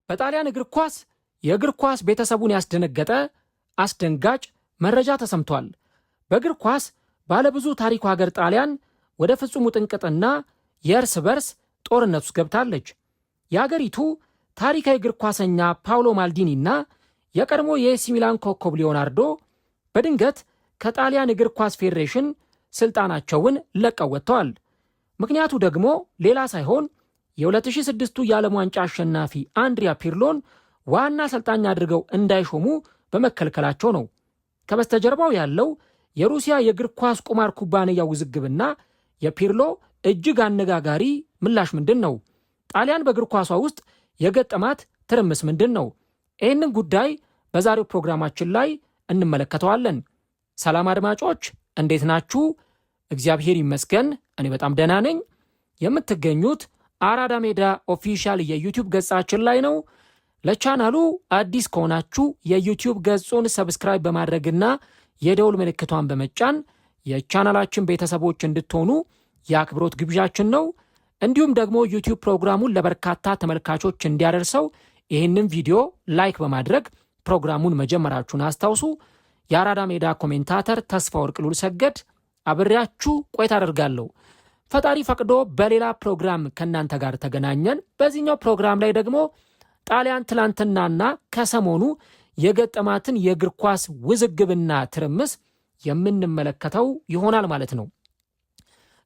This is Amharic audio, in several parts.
በጣሊያን እግር ኳስ የእግር ኳስ ቤተሰቡን ያስደነገጠ አስደንጋጭ መረጃ ተሰምቷል። በእግር ኳስ ባለብዙ ታሪኩ ሀገር ጣሊያን ወደ ፍጹም ውጥንቅጥና የእርስ በርስ ጦርነት ውስጥ ገብታለች። የአገሪቱ ታሪካዊ እግር ኳሰኛ ፓውሎ ማልዲኒና የቀድሞ የኤሲ ሚላን ኮከብ ሊዮናርዶ በድንገት ከጣሊያን እግር ኳስ ፌዴሬሽን ስልጣናቸውን ለቀው ወጥተዋል። ምክንያቱ ደግሞ ሌላ ሳይሆን የ2006ቱ የዓለም ዋንጫ አሸናፊ አንድሪያ ፒርሎን ዋና አሰልጣኝ አድርገው እንዳይሾሙ በመከልከላቸው ነው። ከበስተጀርባው ያለው የሩሲያ የእግር ኳስ ቁማር ኩባንያ ውዝግብና የፒርሎ እጅግ አነጋጋሪ ምላሽ ምንድን ነው? ጣሊያን በእግር ኳሷ ውስጥ የገጠማት ትርምስ ምንድን ነው? ይህንን ጉዳይ በዛሬው ፕሮግራማችን ላይ እንመለከተዋለን። ሰላም አድማጮች፣ እንዴት ናችሁ? እግዚአብሔር ይመስገን እኔ በጣም ደህና ነኝ። የምትገኙት አራዳ ሜዳ ኦፊሻል የዩቲዩብ ገጻችን ላይ ነው። ለቻናሉ አዲስ ከሆናችሁ የዩቲዩብ ገጹን ሰብስክራይብ በማድረግና የደውል ምልክቷን በመጫን የቻናላችን ቤተሰቦች እንድትሆኑ የአክብሮት ግብዣችን ነው። እንዲሁም ደግሞ ዩቲዩብ ፕሮግራሙን ለበርካታ ተመልካቾች እንዲያደርሰው ይህንን ቪዲዮ ላይክ በማድረግ ፕሮግራሙን መጀመራችሁን አስታውሱ። የአራዳ ሜዳ ኮሜንታተር ተስፋ ወርቅ ሉል ሰገድ አብሬያችሁ ቆይታ አደርጋለሁ። ፈጣሪ ፈቅዶ በሌላ ፕሮግራም ከእናንተ ጋር ተገናኘን። በዚህኛው ፕሮግራም ላይ ደግሞ ጣሊያን ትላንትናና ከሰሞኑ የገጠማትን የእግር ኳስ ውዝግብና ትርምስ የምንመለከተው ይሆናል ማለት ነው።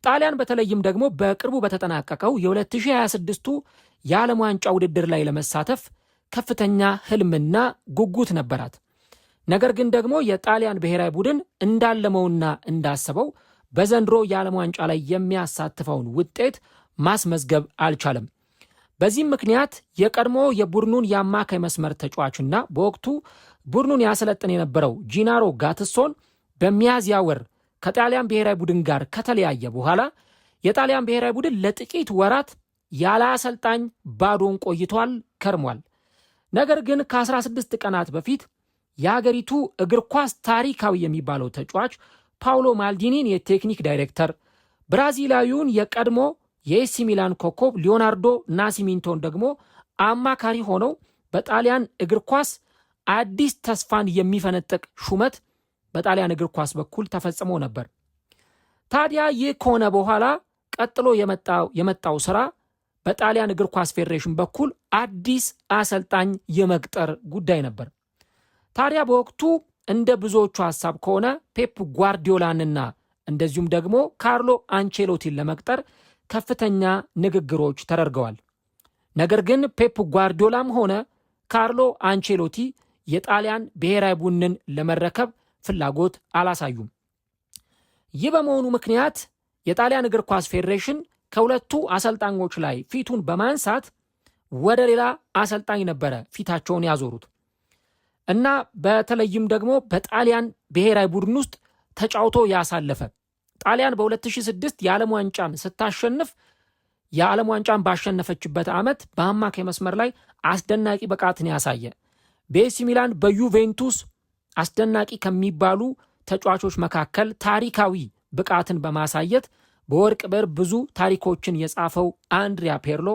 ጣሊያን በተለይም ደግሞ በቅርቡ በተጠናቀቀው የ2026ቱ የዓለም ዋንጫ ውድድር ላይ ለመሳተፍ ከፍተኛ ህልምና ጉጉት ነበራት። ነገር ግን ደግሞ የጣሊያን ብሔራዊ ቡድን እንዳለመውና እንዳሰበው በዘንድሮ የዓለም ዋንጫ ላይ የሚያሳትፈውን ውጤት ማስመዝገብ አልቻለም። በዚህም ምክንያት የቀድሞ የቡድኑን የአማካይ መስመር ተጫዋችና በወቅቱ ቡድኑን ያሰለጥን የነበረው ጂናሮ ጋትሶን በሚያዝያ ወር ከጣሊያን ብሔራዊ ቡድን ጋር ከተለያየ በኋላ የጣሊያን ብሔራዊ ቡድን ለጥቂት ወራት ያለ አሰልጣኝ ባዶን ቆይቷል ከርሟል። ነገር ግን ከ16 ቀናት በፊት የሀገሪቱ እግር ኳስ ታሪካዊ የሚባለው ተጫዋች ፓውሎ ማልዲኒን የቴክኒክ ዳይሬክተር፣ ብራዚላዊውን የቀድሞ የኤሲ ሚላን ኮከብ ሊዮናርዶ ናሲሚንቶን ደግሞ አማካሪ ሆነው በጣሊያን እግር ኳስ አዲስ ተስፋን የሚፈነጥቅ ሹመት በጣሊያን እግር ኳስ በኩል ተፈጽሞ ነበር። ታዲያ ይህ ከሆነ በኋላ ቀጥሎ የመጣው ስራ በጣሊያን እግር ኳስ ፌዴሬሽን በኩል አዲስ አሰልጣኝ የመቅጠር ጉዳይ ነበር። ታዲያ በወቅቱ እንደ ብዙዎቹ ሐሳብ ከሆነ ፔፕ ጓርዲዮላንና እንደዚሁም ደግሞ ካርሎ አንቼሎቲን ለመቅጠር ከፍተኛ ንግግሮች ተደርገዋል። ነገር ግን ፔፕ ጓርዲዮላም ሆነ ካርሎ አንቼሎቲ የጣሊያን ብሔራዊ ቡድንን ለመረከብ ፍላጎት አላሳዩም። ይህ በመሆኑ ምክንያት የጣሊያን እግር ኳስ ፌዴሬሽን ከሁለቱ አሰልጣኞች ላይ ፊቱን በማንሳት ወደ ሌላ አሰልጣኝ ነበረ ፊታቸውን ያዞሩት እና በተለይም ደግሞ በጣሊያን ብሔራዊ ቡድን ውስጥ ተጫውቶ ያሳለፈ ጣሊያን በ2006 የዓለም ዋንጫን ስታሸንፍ የዓለም ዋንጫን ባሸነፈችበት ዓመት በአማካይ መስመር ላይ አስደናቂ ብቃትን ያሳየ በኤሲ ሚላን በዩቬንቱስ አስደናቂ ከሚባሉ ተጫዋቾች መካከል ታሪካዊ ብቃትን በማሳየት በወርቅ ብዕር ብዙ ታሪኮችን የጻፈው አንድሪያ ፔርሎ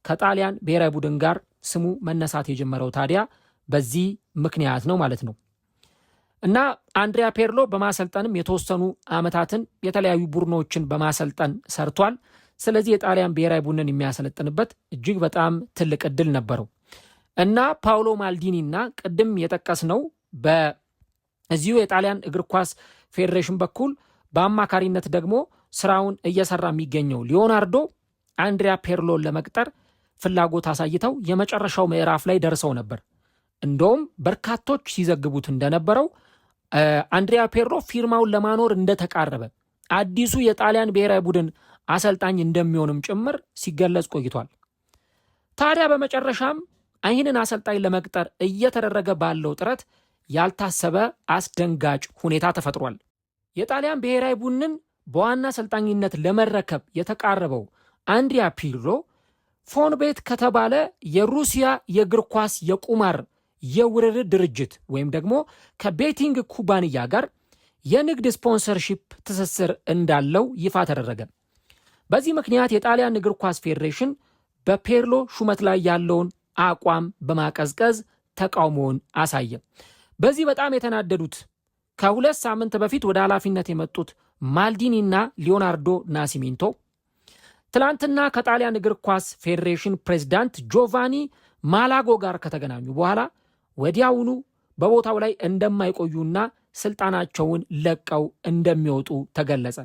ከጣሊያን ብሔራዊ ቡድን ጋር ስሙ መነሳት የጀመረው ታዲያ በዚህ ምክንያት ነው ማለት ነው። እና አንድሪያ ፔርሎ በማሰልጠንም የተወሰኑ ዓመታትን የተለያዩ ቡድኖችን በማሰልጠን ሰርቷል። ስለዚህ የጣሊያን ብሔራዊ ቡድንን የሚያሰለጥንበት እጅግ በጣም ትልቅ ዕድል ነበረው እና ፓውሎ ማልዲኒና ቅድም የጠቀስነው በዚሁ የጣሊያን እግር ኳስ ፌዴሬሽን በኩል በአማካሪነት ደግሞ ስራውን እየሰራ የሚገኘው ሊዮናርዶ አንድሪያ ፔርሎን ለመቅጠር ፍላጎት አሳይተው የመጨረሻው ምዕራፍ ላይ ደርሰው ነበር። እንደውም በርካቶች ሲዘግቡት እንደነበረው አንድሪያ ፔርሎ ፊርማውን ለማኖር እንደተቃረበ አዲሱ የጣሊያን ብሔራዊ ቡድን አሰልጣኝ እንደሚሆንም ጭምር ሲገለጽ ቆይቷል። ታዲያ በመጨረሻም ይህንን አሰልጣኝ ለመቅጠር እየተደረገ ባለው ጥረት ያልታሰበ አስደንጋጭ ሁኔታ ተፈጥሯል። የጣሊያን ብሔራዊ ቡድንን በዋና አሰልጣኝነት ለመረከብ የተቃረበው አንድሪያ ፒርሎ ፎንቤት ከተባለ የሩሲያ የእግር ኳስ የቁማር የውርርድ ድርጅት ወይም ደግሞ ከቤቲንግ ኩባንያ ጋር የንግድ ስፖንሰርሺፕ ትስስር እንዳለው ይፋ ተደረገ። በዚህ ምክንያት የጣሊያን እግር ኳስ ፌዴሬሽን በፔርሎ ሹመት ላይ ያለውን አቋም በማቀዝቀዝ ተቃውሞውን አሳየ። በዚህ በጣም የተናደዱት ከ2 ሳምንት በፊት ወደ ኃላፊነት የመጡት ማልዲኒና ሊዮናርዶ ናሲሚንቶ ትላንትና ከጣሊያን እግር ኳስ ፌዴሬሽን ፕሬዝዳንት ጆቫኒ ማላጎ ጋር ከተገናኙ በኋላ ወዲያውኑ በቦታው ላይ እንደማይቆዩና ስልጣናቸውን ለቀው እንደሚወጡ ተገለጸ።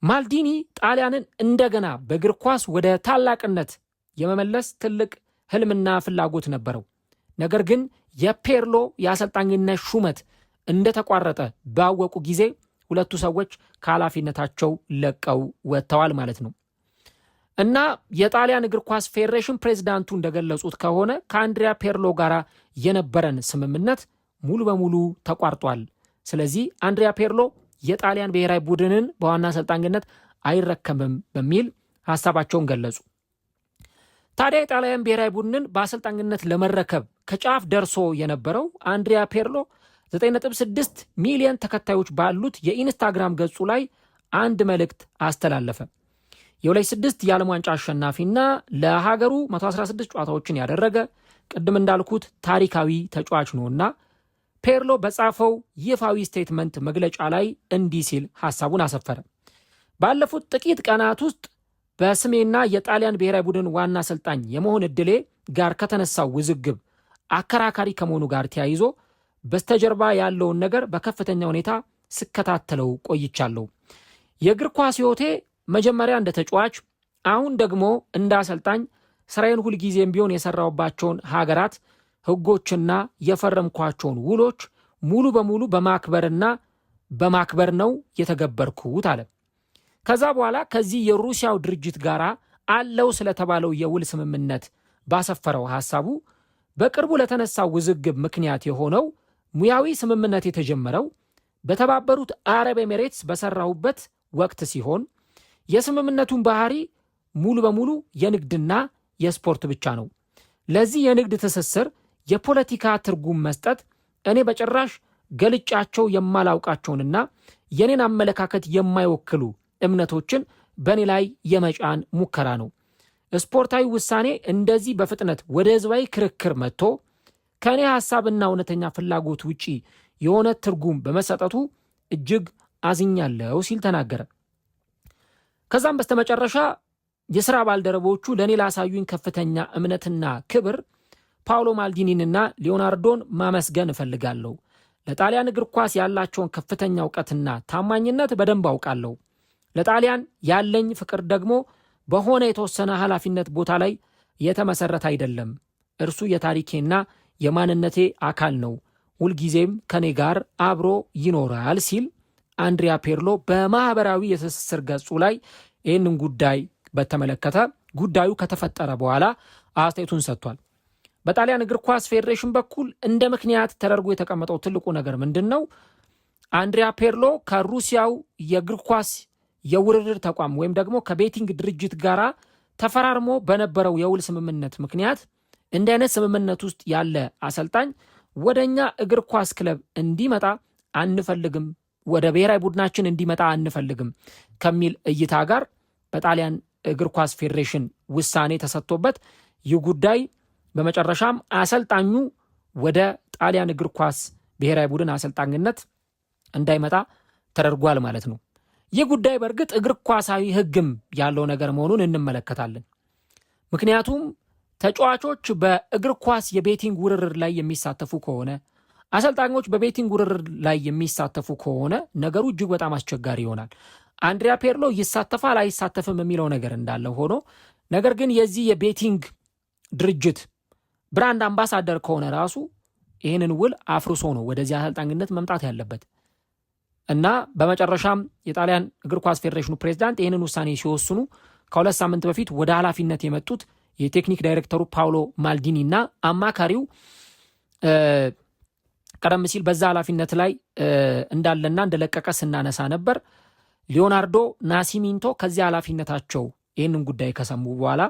ማልዲኒ ጣሊያንን እንደገና በእግር ኳስ ወደ ታላቅነት የመመለስ ትልቅ ህልምና ፍላጎት ነበረው። ነገር ግን የፔርሎ የአሰልጣኝነት ሹመት እንደተቋረጠ ባወቁ ጊዜ ሁለቱ ሰዎች ከኃላፊነታቸው ለቀው ወጥተዋል ማለት ነው። እና የጣሊያን እግር ኳስ ፌዴሬሽን ፕሬዝዳንቱ እንደገለጹት ከሆነ ከአንድሪያ ፔርሎ ጋር የነበረን ስምምነት ሙሉ በሙሉ ተቋርጧል። ስለዚህ አንድሪያ ፔርሎ የጣሊያን ብሔራዊ ቡድንን በዋና አሰልጣኝነት አይረከምም በሚል ሐሳባቸውን ገለጹ። ታዲያ የጣሊያን ብሔራዊ ቡድንን በአሰልጣኝነት ለመረከብ ከጫፍ ደርሶ የነበረው አንድሪያ ፔርሎ 9.6 ሚሊዮን ተከታዮች ባሉት የኢንስታግራም ገጹ ላይ አንድ መልእክት አስተላለፈ። የ2006 የዓለም ዋንጫ አሸናፊና ለሀገሩ 116 ጨዋታዎችን ያደረገ ቅድም እንዳልኩት ታሪካዊ ተጫዋች ነውና ፔርሎ በጻፈው ይፋዊ ስቴትመንት መግለጫ ላይ እንዲህ ሲል ሐሳቡን አሰፈረ። ባለፉት ጥቂት ቀናት ውስጥ በስሜና የጣሊያን ብሔራዊ ቡድን ዋና አሰልጣኝ የመሆን ዕድሌ ጋር ከተነሳው ውዝግብ አከራካሪ ከመሆኑ ጋር ተያይዞ በስተጀርባ ያለውን ነገር በከፍተኛ ሁኔታ ስከታተለው ቆይቻለሁ። የእግር ኳስ ሕይወቴ መጀመሪያ እንደ ተጫዋች፣ አሁን ደግሞ እንደ አሰልጣኝ ስራዬን ሁልጊዜም ቢሆን የሰራውባቸውን ሀገራት ሕጎችና የፈረምኳቸውን ውሎች ሙሉ በሙሉ በማክበር ነው የተገበርኩት አለ። ከዛ በኋላ ከዚህ የሩሲያው ድርጅት ጋር አለው ስለተባለው የውል ስምምነት ባሰፈረው ሐሳቡ በቅርቡ ለተነሳው ውዝግብ ምክንያት የሆነው ሙያዊ ስምምነት የተጀመረው በተባበሩት አረብ ኤሚሬትስ በሰራሁበት ወቅት ሲሆን የስምምነቱን ባህሪ ሙሉ በሙሉ የንግድና የስፖርት ብቻ ነው። ለዚህ የንግድ ትስስር የፖለቲካ ትርጉም መስጠት እኔ በጭራሽ ገልጫቸው የማላውቃቸውንና የኔን አመለካከት የማይወክሉ እምነቶችን በእኔ ላይ የመጫን ሙከራ ነው። ስፖርታዊ ውሳኔ እንደዚህ በፍጥነት ወደ ህዝባዊ ክርክር መጥቶ ከእኔ ሐሳብና እውነተኛ ፍላጎት ውጪ የሆነ ትርጉም በመሰጠቱ እጅግ አዝኛለሁ ሲል ተናገረ። ከዛም በስተመጨረሻ የሥራ ባልደረቦቹ ለእኔ ላሳዩኝ ከፍተኛ እምነትና ክብር ፓውሎ ማልዲኒንና ሊዮናርዶን ማመስገን እፈልጋለሁ። ለጣሊያን እግር ኳስ ያላቸውን ከፍተኛ እውቀትና ታማኝነት በደንብ አውቃለሁ። ለጣሊያን ያለኝ ፍቅር ደግሞ በሆነ የተወሰነ ኃላፊነት ቦታ ላይ የተመሰረተ አይደለም። እርሱ የታሪኬና የማንነቴ አካል ነው፣ ሁልጊዜም ከኔ ጋር አብሮ ይኖራል ሲል አንድሪያ ፔርሎ በማህበራዊ የትስስር ገጹ ላይ ይህንን ጉዳይ በተመለከተ ጉዳዩ ከተፈጠረ በኋላ አስተያየቱን ሰጥቷል። በጣሊያን እግር ኳስ ፌዴሬሽን በኩል እንደ ምክንያት ተደርጎ የተቀመጠው ትልቁ ነገር ምንድን ነው? አንድሪያ ፔርሎ ከሩሲያው የእግር ኳስ የውድድር ተቋም ወይም ደግሞ ከቤቲንግ ድርጅት ጋር ተፈራርሞ በነበረው የውል ስምምነት ምክንያት እንዲህ አይነት ስምምነት ውስጥ ያለ አሰልጣኝ ወደኛ እግር ኳስ ክለብ እንዲመጣ አንፈልግም፣ ወደ ብሔራዊ ቡድናችን እንዲመጣ አንፈልግም ከሚል እይታ ጋር በጣሊያን እግር ኳስ ፌዴሬሽን ውሳኔ ተሰጥቶበት ይህ ጉዳይ በመጨረሻም አሰልጣኙ ወደ ጣሊያን እግር ኳስ ብሔራዊ ቡድን አሰልጣኝነት እንዳይመጣ ተደርጓል ማለት ነው። ይህ ጉዳይ በእርግጥ እግር ኳሳዊ ሕግም ያለው ነገር መሆኑን እንመለከታለን። ምክንያቱም ተጫዋቾች በእግር ኳስ የቤቲንግ ውርርድ ላይ የሚሳተፉ ከሆነ፣ አሰልጣኞች በቤቲንግ ውርርድ ላይ የሚሳተፉ ከሆነ ነገሩ እጅግ በጣም አስቸጋሪ ይሆናል። አንድሪያ ፔርሎ ይሳተፋል አይሳተፍም የሚለው ነገር እንዳለ ሆኖ ነገር ግን የዚህ የቤቲንግ ድርጅት ብራንድ አምባሳደር ከሆነ ራሱ ይህንን ውል አፍርሶ ነው ወደዚህ አሰልጣኝነት መምጣት ያለበት እና በመጨረሻም የጣሊያን እግር ኳስ ፌዴሬሽኑ ፕሬዝዳንት ይህንን ውሳኔ ሲወስኑ ከ2 ሳምንት በፊት ወደ ኃላፊነት የመጡት የቴክኒክ ዳይሬክተሩ ፓውሎ ማልዲኒ እና አማካሪው ቀደም ሲል በዛ ኃላፊነት ላይ እንዳለና እንደለቀቀ ስናነሳ ነበር። ሊዮናርዶ ናሲሚንቶ ከዚህ ኃላፊነታቸው ይህንን ጉዳይ ከሰሙ በኋላ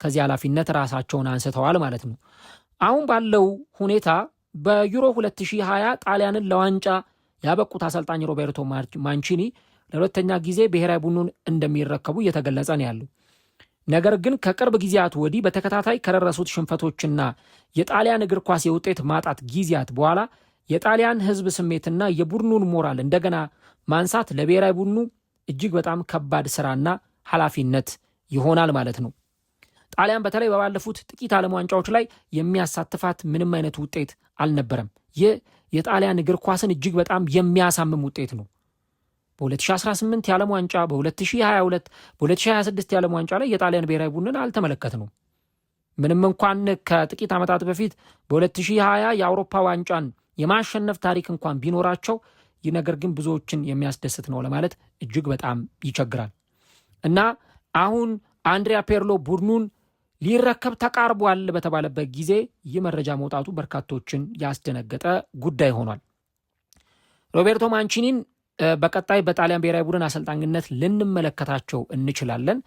ከዚህ ኃላፊነት ራሳቸውን አንስተዋል ማለት ነው። አሁን ባለው ሁኔታ በዩሮ 2020 ጣሊያንን ለዋንጫ ያበቁት አሰልጣኝ ሮቤርቶ ማንቺኒ ለሁለተኛ ጊዜ ብሔራዊ ቡድኑን እንደሚረከቡ እየተገለጸ ነው ያለው። ነገር ግን ከቅርብ ጊዜያት ወዲህ በተከታታይ ከደረሱት ሽንፈቶችና የጣሊያን እግር ኳስ የውጤት ማጣት ጊዜያት በኋላ የጣሊያን ሕዝብ ስሜትና የቡድኑን ሞራል እንደገና ማንሳት ለብሔራዊ ቡድኑ እጅግ በጣም ከባድ ስራና ኃላፊነት ይሆናል ማለት ነው። ጣሊያን በተለይ በባለፉት ጥቂት ዓለም ዋንጫዎች ላይ የሚያሳትፋት ምንም አይነት ውጤት አልነበረም። ይህ የጣሊያን እግር ኳስን እጅግ በጣም የሚያሳምም ውጤት ነው። በ2018 የዓለም ዋንጫ፣ በ2022፣ በ2026 የዓለም ዋንጫ ላይ የጣሊያን ብሔራዊ ቡድንን አልተመለከትነው። ምንም እንኳን ከጥቂት ዓመታት በፊት በ2020 የአውሮፓ ዋንጫን የማሸነፍ ታሪክ እንኳን ቢኖራቸው ይህ ነገር ግን ብዙዎችን የሚያስደስት ነው ለማለት እጅግ በጣም ይቸግራል እና አሁን አንድሪያ ፔርሎ ቡድኑን ሊረከብ ተቃርቧል በተባለበት ጊዜ ይህ መረጃ መውጣቱ በርካቶችን ያስደነገጠ ጉዳይ ሆኗል። ሮቤርቶ ማንቺኒን በቀጣይ በጣሊያን ብሔራዊ ቡድን አሰልጣኝነት ልንመለከታቸው እንችላለን።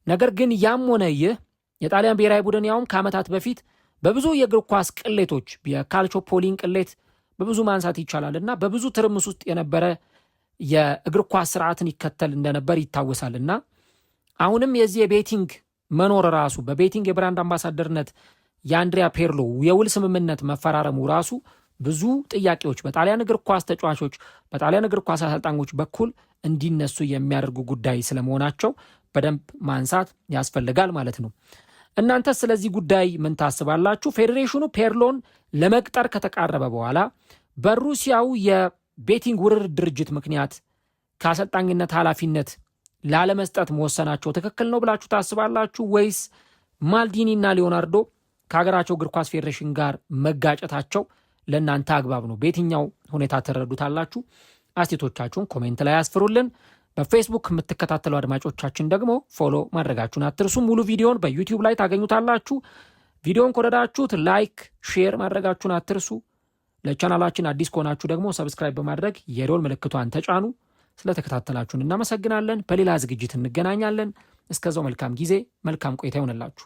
ነገር ግን ያም ሆነ ይህ የጣሊያን ብሔራዊ ቡድን ያውም ከዓመታት በፊት በብዙ የእግር ኳስ ቅሌቶች የካልቾፖሊን ቅሌት በብዙ ማንሳት ይቻላል እና በብዙ ትርምስ ውስጥ የነበረ የእግር ኳስ ስርዓትን ይከተል እንደነበር ይታወሳል እና አሁንም የዚህ የቤቲንግ መኖር ራሱ በቤቲንግ የብራንድ አምባሳደርነት የአንድሪያ ፔርሎ የውል ስምምነት መፈራረሙ ራሱ ብዙ ጥያቄዎች በጣሊያን እግር ኳስ ተጫዋቾች በጣሊያን እግር ኳስ አሰልጣኞች በኩል እንዲነሱ የሚያደርጉ ጉዳይ ስለመሆናቸው በደንብ ማንሳት ያስፈልጋል ማለት ነው። እናንተ ስለዚህ ጉዳይ ምን ታስባላችሁ? ፌዴሬሽኑ ፔርሎን ለመቅጠር ከተቃረበ በኋላ በሩሲያው የቤቲንግ ውርርድ ድርጅት ምክንያት ከአሰልጣኝነት ኃላፊነት ላለመስጠት መወሰናቸው ትክክል ነው ብላችሁ ታስባላችሁ? ወይስ ማልዲኒና ሊዮናርዶ ከሀገራቸው እግር ኳስ ፌዴሬሽን ጋር መጋጨታቸው ለእናንተ አግባብ ነው? በየትኛው ሁኔታ ትረዱታላችሁ? አስተያየቶቻችሁን ኮሜንት ላይ ያስፍሩልን። በፌስቡክ የምትከታተሉ አድማጮቻችን ደግሞ ፎሎ ማድረጋችሁን አትርሱ። ሙሉ ቪዲዮን በዩቲዩብ ላይ ታገኙታላችሁ። ቪዲዮን ከወደዳችሁት ላይክ፣ ሼር ማድረጋችሁን አትርሱ። ለቻናላችን አዲስ ከሆናችሁ ደግሞ ሰብስክራይብ በማድረግ የደወል ምልክቷን ተጫኑ። ስለተከታተላችሁን እናመሰግናለን። በሌላ ዝግጅት እንገናኛለን። እስከዛው መልካም ጊዜ፣ መልካም ቆይታ ይሆንላችሁ።